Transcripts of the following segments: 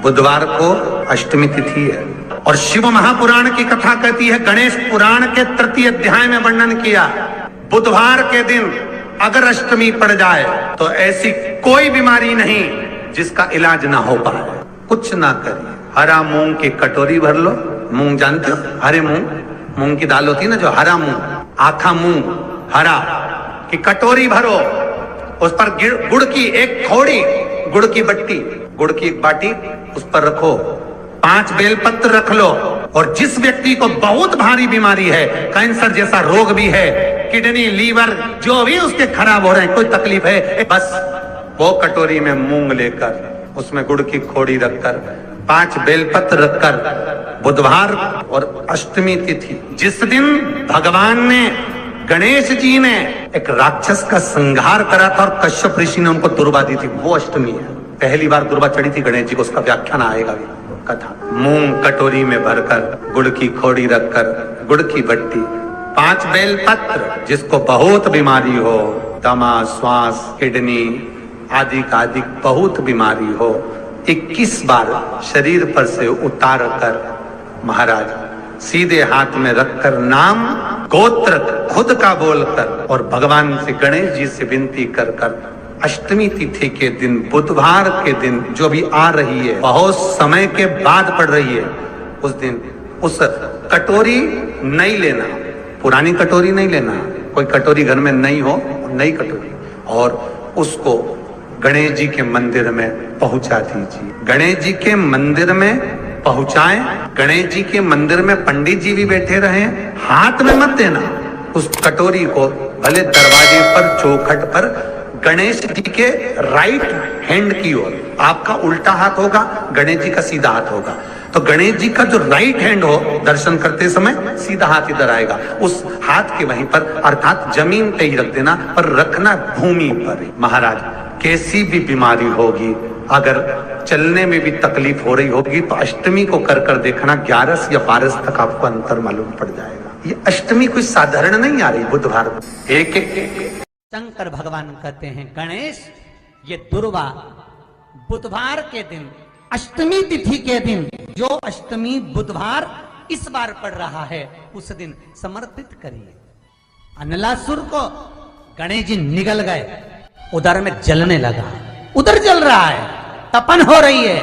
बुधवार को अष्टमी तिथि है और शिव महापुराण की कथा कहती है, गणेश पुराण के तृतीय अध्याय में वर्णन किया, बुधवार के दिन अगर अष्टमी पड़ जाए तो ऐसी कोई बीमारी नहीं जिसका इलाज ना हो पाए। कुछ ना करिए, हरा मूंग की कटोरी भर लो, मूंग जानते हो, हरे मूंग, मूंग की दाल होती है ना जो, हरा मूंग, आखा मूंग हरा की कटोरी भरो, उस पर गुड़ की एक थोड़ी, गुड़ की बट्टी, गुड़ की एक बाटी उस पर रखो, 5 बेलपत्र रख लो, और जिस व्यक्ति को बहुत भारी बीमारी है, कैंसर जैसा रोग भी है, किडनी लीवर जो भी उसके खराब हो रहे हैं, कोई तकलीफ है, बस वो कटोरी में मूंग लेकर उसमें गुड़ की खोड़ी रखकर 5 बेलपत्र रखकर, बुधवार और अष्टमी तिथि जिस दिन भगवान ने, गणेश जी ने एक राक्षस का संहार करा था और कश्यप ऋषि ने उनको दुर्वा दी थी, वो अष्टमी है। पहली बार दुर्वा चढ़ी थी गणेश जी को, उसका व्याख्यान आएगा भी कथा। मूंग कटोरी में भरकर, गुड़ की खोड़ी रखकर, गुड़ की बट्टी, 5 बेलपत्र, जिसको बहुत बीमारी हो, दमा, श्वास, किडनी आदि का आदि बहुत बीमारी हो, 21 बार शरीर पर से उतार कर महाराज सीधे हाथ में रखकर नाम गोत्र खुद का बोलकर और भगवान से, गणेश जी से विनती कर कर अष्टमी तिथि के दिन, बुधवार के दिन जो भी आ रही है, बहुत समय के बाद पड़ रही है, उस दिन उस कटोरी नहीं लेना, पुरानी कटोरी नहीं लेना, कोई कटोरी घर में नहीं हो, नई कटोरी, और उसको गणेश जी के मंदिर में पहुंचा दीजिए। गणेश जी के मंदिर में पहुंचाएं, गणेश जी के मंदिर में पंडित जी भी बैठे रहे, हाथ में मत देना उस कटोरी को, भले दरवाजे पर, चौखट पर, गणेश जी के राइट हैंड की ओर, आपका उल्टा हाथ होगा, गणेश जी का सीधा हाथ होगा, तो गणेश जी का जो राइट हैंड हो, दर्शन करते समय सीधा हाथ इधर आएगा, उस हाथ के वहीं पर, अर्थात जमीन पे ही रख देना, पर रखना भूमि पर। महाराज कैसी भी बीमारी होगी, अगर चलने में भी तकलीफ हो रही होगी, तो अष्टमी को कर देखना, 11 या 12 तक आपको अंतर मालूम पड़ जाएगा। ये अष्टमी कोई साधारण नहीं आ रही, बुधवार को एक शंकर भगवान कहते हैं, गणेश ये दुर्वा बुधवार के दिन, अष्टमी तिथि के दिन, जो अष्टमी बुधवार इस बार पड़ रहा है, उस दिन समर्पित करिए। अनलासुर को गणेश जी निगल गए, उधर में जलने लगा, उधर जल रहा है, तपन हो रही है,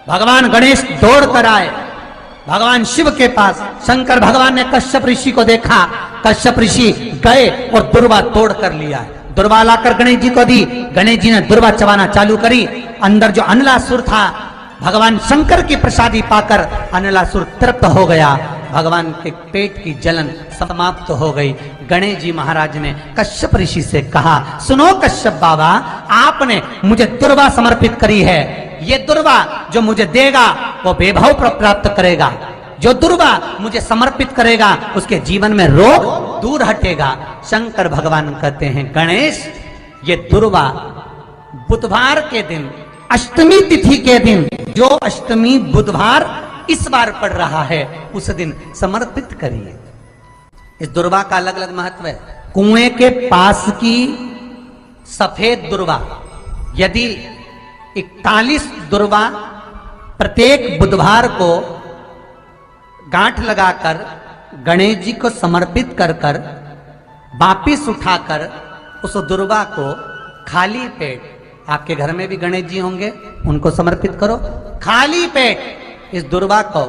भगवान गणेश दौड़ कर आए भगवान शिव के पास। शंकर भगवान ने कश्यप ऋषि को देखा, कश्यप ऋषि गए और दुर्वा तोड़ कर लिया, दुर्वा लाकर गणेश जी को दी, गणेश जी ने दुर्वा चबाना चालू करी, अंदर जो अनलासुर था, भगवान शंकर की प्रसादी पाकर अनलासुर तृप्त हो गया, भगवान के पेट की जलन समाप्त हो गई। गणेश जी महाराज ने कश्यप ऋषि से कहा, सुनो कश्यप बाबा, आपने मुझे दुर्वा समर्पित करी है, ये दुर्वा जो मुझे देगा वो वैभव प्राप्त करेगा, जो दुर्वा मुझे समर्पित करेगा उसके जीवन में रोग दूर हटेगा। शंकर भगवान कहते हैं, गणेश ये दुर्वा बुधवार के दिन, अष्टमी तिथि के दिन, जो अष्टमी बुधवार इस बार पड़ रहा है, उस दिन समर्पित करिए। इस दुर्वा का अलग अलग महत्व है। कुएं के पास की सफेद दुर्वा, यदि 41 दुर्वा प्रत्येक बुधवार को गांठ लगाकर गणेश जी को समर्पित कर कर वापिस उठाकर उस दुर्वा को खाली पेट, आपके घर में भी गणेश जी होंगे, उनको समर्पित करो, खाली पेट इस दुर्वा को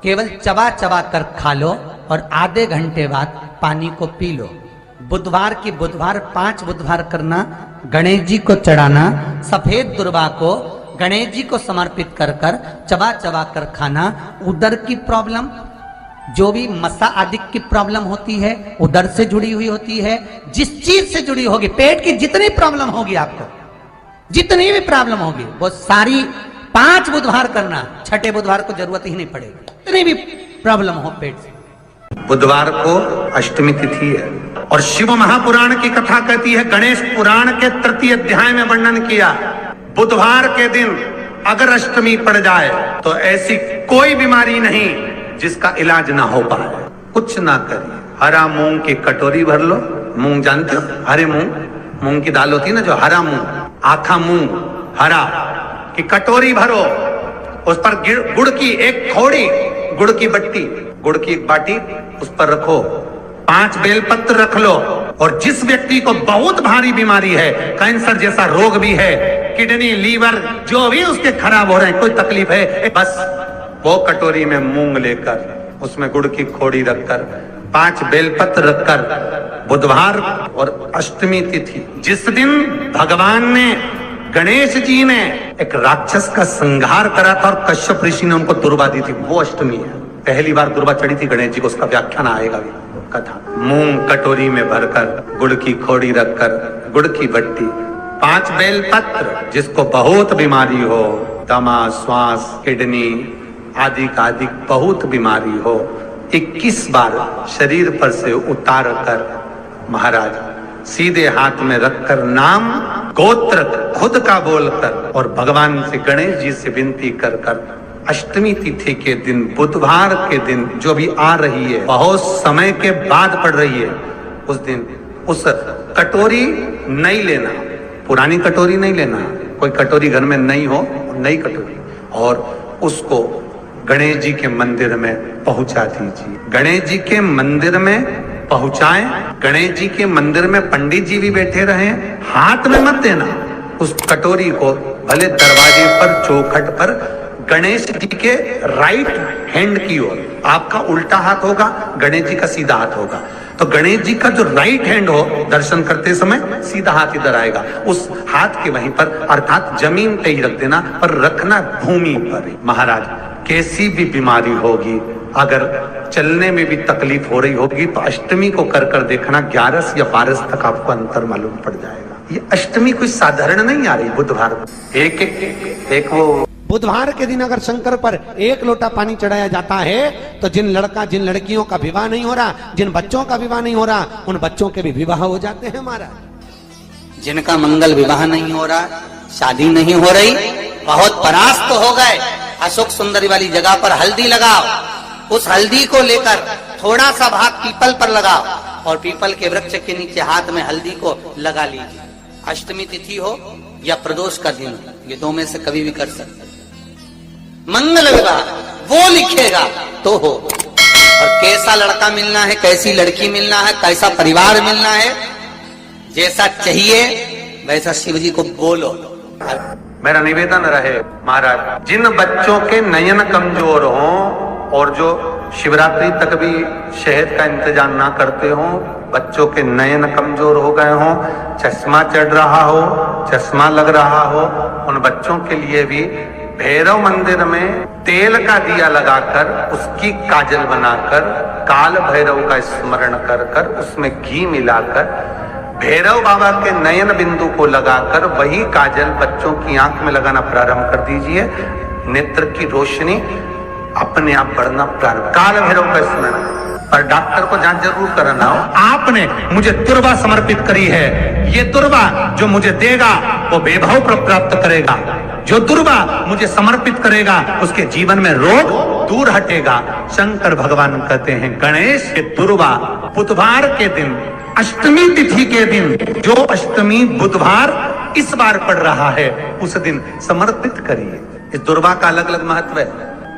केवल चबा चबा कर खा लो और आधे घंटे बाद पानी को पी लो। बुधवार की बुधवार 5 बुधवार करना, गणेश जी को चढ़ाना, सफेद दुर्वा को गणेश जी को समर्पित कर कर चबा चबा कर खाना। उदर की प्रॉब्लम, जो भी मसा आदि की प्रॉब्लम होती है, उदर से जुड़ी हुई होती है, जिस चीज से जुड़ी होगी, पेट की जितनी प्रॉब्लम होगी, आपको जितनी भी प्रॉब्लम होगी, वो सारी 5 बुधवार करना, छठे बुधवार को जरूरत ही नहीं पड़ेगी, जितनी भी प्रॉब्लम हो पेट से। बुधवार को अष्टमी तिथि है और शिव महापुराण की कथा कहती है, गणेश पुराण के तृतीय अध्याय में वर्णन किया, बुधवार के दिन अगर अष्टमी पड़ जाए तो ऐसी कोई बीमारी नहीं जिसका इलाज ना हो पाए। कुछ ना करिए, हरा मूंग की कटोरी भर लो, मूंग जानते हो, हरे मूंग, मूंग की दाल होती है ना जो, हरा मूंग, आखा मूंग हरा की कटोरी भरो, उस पर गुड़ की एक खोड़ी, गुड़ की बट्टी, गुड़ की एक बाटी उस पर रखो, 5 बेलपत्र रख लो, और जिस व्यक्ति को बहुत भारी बीमारी है, कैंसर जैसा रोग भी है, किडनी, लीवर जो भी उसके खराब हो रहे हैं, कोई तकलीफ है, बस वो कटोरी में मूंग लेकर उसमें गुड़ की खोड़ी रखकर 5 बेलपत्र रखकर बुधवार और अष्टमी तिथि, जिस दिन भगवान ने, गणेश जी ने एक राक्षस का संहार करा था और कश्यप ऋषि ने उनको दुर्वा दी थी, वो अष्टमी है। पहली बार दुर्वा चढ़ी थी गणेश जी को, उसका व्याख्यान आएगा भी कथा। मूंग कटोरी में भरकर, गुड़ की खोड़ी रखकर, गुड़ की बट्टी, 5 बेलपत्र, जिसको बहुत बीमारी हो, दमा, श्वास, किडनी आदि का आदि बहुत बीमारी हो, 21 बार शरीर पर से उतार कर महाराज सीधे हाथ में रखकर नाम गोत्र खुद का बोलकर और भगवान से, गणेश जी से विनती कर कर अष्टमी तिथि के दिन, बुधवार के दिन जो भी आ रही है, बहुत समय के बाद पड़ रही है, उस दिन उस कटोरी नहीं लेना, पुरानी कटोरी नहीं लेना, कोई कटोरी घर में नहीं हो, नई कटोरी, और उसको गणेश जी के मंदिर में पहुंचा दीजिए। गणेश जी के मंदिर में पहुंचाएं, गणेश जी के मंदिर में पंडित जी भी बैठे रहे, हाथ में मत देना उस कटोरी को, भले दरवाजे पर, चौखट पर, गणेश जी के राइट हैंड की ओर, आपका उल्टा हाथ होगा, गणेश जी का सीधा हाथ होगा, तो गणेश जी का जो राइट हैंड हो, दर्शन करते समय सीधा हाथ इधर आएगा, उस हाथ के वहीं पर, अर्थात जमीन पे ही रख देना, पर रखना भूमि पर। महाराज कैसी भी बीमारी होगी, अगर चलने में भी तकलीफ हो रही होगी, तो अष्टमी को कर देखना, 11 या 12 तक आपको अंतर मालूम पड़ जाएगा। ये अष्टमी कोई साधारण नहीं आ रही, बुधवार एक वो बुधवार के दिन अगर शंकर पर 1 लोटा पानी चढ़ाया जाता है, तो जिन लड़कियों का विवाह नहीं हो रहा, जिन बच्चों का विवाह नहीं हो रहा, उन बच्चों के भी विवाह हो जाते हैं महाराज। जिनका मंगल विवाह नहीं हो रहा, शादी नहीं हो रही, बहुत परास्त हो गए, अशोक सुंदरी वाली जगह पर हल्दी लगाओ, उस हल्दी को लेकर थोड़ा सा भाग पीपल पर लगाओ, और पीपल के वृक्ष के नीचे हाथ में हल्दी को लगा लीजिए। अष्टमी तिथि हो या प्रदोष का दिन, ये 2 में से कभी भी कर सकते। मंगल विवाह वो लिखेगा तो हो, और कैसा लड़का मिलना है, कैसी लड़की मिलना है, कैसा परिवार मिलना है, जैसा चाहिए वैसा शिव जी को बोलो। मेरा निवेदन रहे महाराज, जिन बच्चों के नयन कमजोर हों और जो शिवरात्रि तक भी शहद का इंतजाम ना करते हों, बच्चों के नयन कमजोर हो गए हों, चश्मा चढ़ रहा हो, चश्मा लग रहा हो, उन बच्चों के लिए भी भैरव मंदिर में तेल का दिया लगाकर, उसकी काजल बनाकर, काल भैरव का स्मरण कर कर, उसमें घी मिलाकर, भैरव बाबा के नयन बिंदु को लगाकर वही काजल बच्चों की आंख में लगाना प्रारंभ कर दीजिए। नेत्र की रोशनी अपने आप बढ़ना प्रारंभ, काल भैरव का स्मरण। पर डॉक्टर को जांच जरूर कराना हो। आपने मुझे दुर्वा समर्पित करी है, ये दुर्वा जो मुझे देगा वो वैभव प्राप्त करेगा, जो दुर्वा मुझे समर्पित करेगा उसके जीवन में रोग दूर हटेगा। शंकर भगवान कहते हैं गणेश के दुर्वा बुधवार के दिन, अष्टमी तिथि के दिन, जो अष्टमी बुधवार इस बार पड़ रहा है, उस दिन समर्पित करिए। इस दुर्वा का अलग अलग महत्व है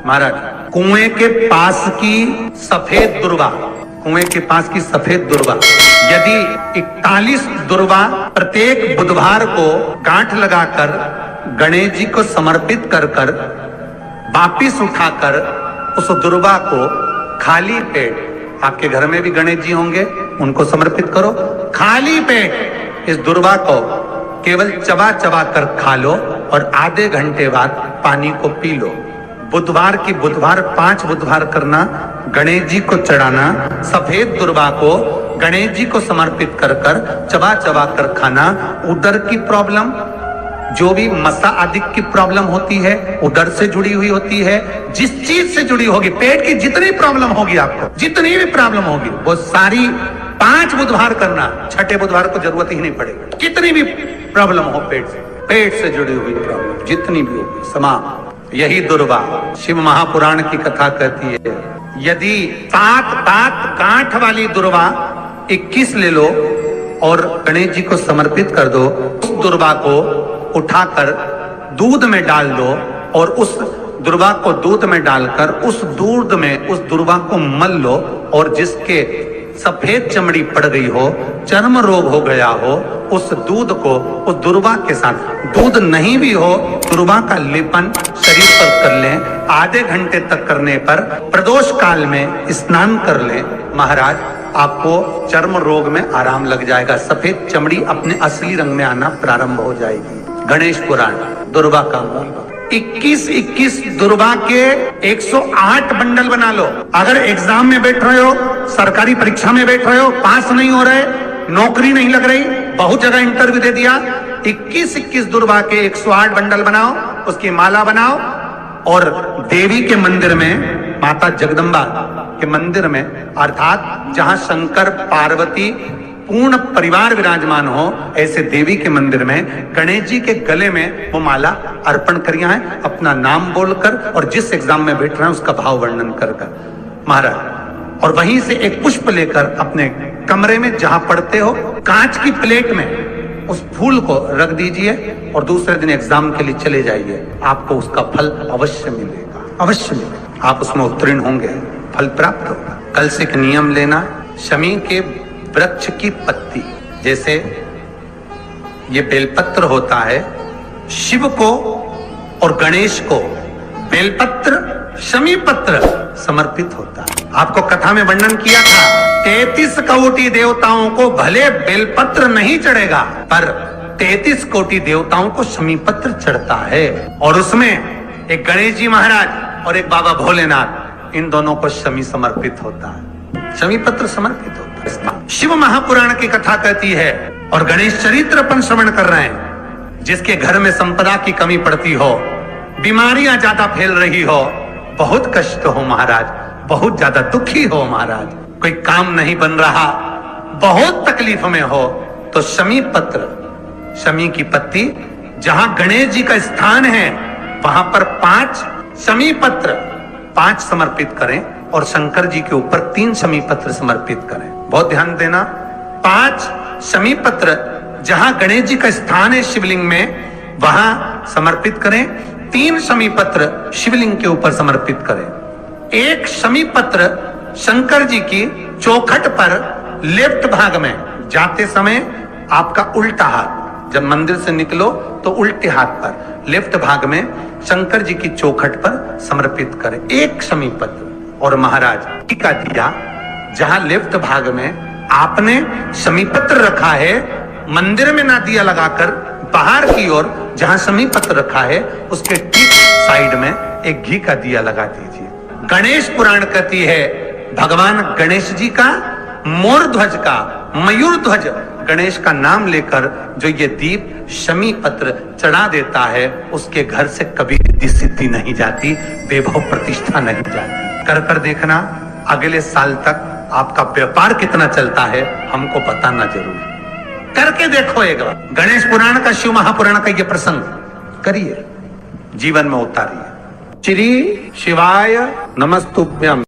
महाराज। कुएं के पास की सफेद दुर्वा, कुएं के पास की सफेद दुर्वा, यदि 41 दुर्वा प्रत्येक बुधवार को गांठ लगाकर गणेश जी को समर्पित कर कर वापिस उठाकर उस दुर्वा को खाली पेट, आपके घर में भी गणेश जी होंगे, उनको समर्पित करो, खाली पेट इस दुर्वा को केवल चबा चबा कर खा लो और आधे घंटे बाद पानी को पी लो। बुधवार की बुधवार 5 बुधवार करना, गणेश जी को चढ़ाना, सफेद दुर्वा को गणेश जी को समर्पित कर कर चबा चबा कर खाना। उदर की प्रॉब्लम, जो भी मसा आदि की प्रॉब्लम होती है, उदर से जुड़ी हुई होती है, जिस चीज से जुड़ी होगी, पेट की जितनी प्रॉब्लम होगी, आपको जितनी भी प्रॉब्लम होगी, वो सारी 5 बुधवार करना, छठे बुधवार को जरूरत ही नहीं पड़ेगी। कितनी भी प्रॉब्लम हो पेट से जुड़ी हुई प्रॉब्लम जितनी भी होगी, समाप्त। यही दुर्वा शिव महापुराण की कथा कहती है, यदि 7 गांठ वाली दुर्वा 21 ले लो और गणेश जी को समर्पित कर दो, उस दुर्वा को उठाकर दूध में डाल दो और उस दुर्वा को दूध में डालकर उस दूध में उस दुर्वा को मल लो, और जिसके सफेद चमड़ी पड़ गई हो, चर्म रोग हो गया हो, उस दूध को उस दुर्वा के साथ, दूध नहीं भी हो, दुर्वा का लेपन शरीर पर कर लें। आधे घंटे तक करने पर प्रदोष काल में स्नान कर लें। महाराज, आपको चर्म रोग में आराम लग जाएगा, सफेद चमड़ी अपने असली रंग में आना प्रारंभ हो जाएगी। गणेश पुराण, दुर्वा का मूल। 21 दुर्वा के 108 बंडल बना लो। अगर एग्जाम में बैठ रहे हो, सरकारी परीक्षा में बैठ रहे हो, पास नहीं हो रहे, नौकरी नहीं लग रही, बहुत जगह इंटरव्यू दे दिया, 21 दुर्वा के 108 बंडल बनाओ, उसकी माला बनाओ, और देवी के मंदिर में, माता जगदम्बा के मंदिर में, अर्थात जहां शंकर पार्वती पूर्ण परिवार विराजमान हो, ऐसे देवी के मंदिर में गणेश जी के गले में वो माला अर्पण करिया है, अपना नाम बोलकर और जिस एग्जाम में बैठ रहे हैं उसका भाव वर्णन कर महाराज। और वहीं से एक पुष्प लेकर अपने कमरे में जहां पढ़ते हो, कांच की प्लेट में उस फूल को रख दीजिए और दूसरे दिन एग्जाम के लिए चले जाइए। आपको उसका फल अवश्य मिलेगा, अवश्य मिलेगा। आप उसमें उत्तीर्ण होंगे, फल प्राप्त होगा। कल से एक नियम लेना, शमी के वृक्ष की पत्ती, जैसे ये बेलपत्र होता है, शिव को और गणेश को बेलपत्र, शमी पत्र समर्पित होता है। आपको कथा में वर्णन किया था, 33 कोटि देवताओं को भले बेलपत्र नहीं चढ़ेगा, पर 33 कोटि देवताओं को शमी पत्र चढ़ता है। और उसमें एक गणेश जी महाराज और एक बाबा भोलेनाथ, इन दोनों को शमी समर्पित होता है, शमी पत्र समर्पित होता है। शिव महापुराण की कथा कहती है, और गणेश चरित्र अपन श्रवण कर रहे हैं, जिसके घर में संपदा की कमी पड़ती हो, बीमारियां ज्यादा फैल रही हो, बहुत कष्ट हो महाराज, बहुत ज्यादा दुखी हो महाराज, कोई काम नहीं बन रहा, बहुत तकलीफ में हो, तो शमी पत्र, शमी की पत्ती, जहां गणेश जी का स्थान है वहां पर 5 शमी पत्र 5 समर्पित करें, और शंकर जी के ऊपर 3 शमी पत्र समर्पित करें। बहुत ध्यान देना, 5 शमी पत्र जहां गणेश जी का स्थान है शिवलिंग में, वहां समर्पित करें। 3 शमी पत्र शिवलिंग के ऊपर समर्पित करें। 1 शमी पत्र शंकर जी की चौखट पर लेफ्ट भाग में, जाते समय आपका उल्टा हाथ, जब मंदिर से निकलो तो उल्टे हाथ पर लेफ्ट भाग में शंकर जी की चौखट पर समर्पित करें 1 शमी पत्र। और महाराज टीका दिया, जहां लेफ्ट भाग में आपने शमी पत्र रखा है, मंदिर में ना दिया लगाकर बाहर की ओर जहां शमी पत्र रखा है, उसके ठीक साइड में एक घी का दिया लगा दीजिए। गणेश पुराण कहती है, भगवान गणेश जी का, मोर ध्वज का, मयूर ध्वज गणेश का नाम लेकर जो ये दीप शमी पत्र चढ़ा देता है, उसके घर से कभी रिद्धि सिद्धि नहीं जाती, वैभव प्रतिष्ठा नहीं जाती। कर देखना, अगले साल तक आपका व्यापार कितना चलता है हमको बताना जरूर। करके देखो एक बार, गणेश पुराण का, शिव महापुराण का ये प्रसंग करिए, जीवन में उतारिए। श्री शिवाय नमस्तुभ्यम।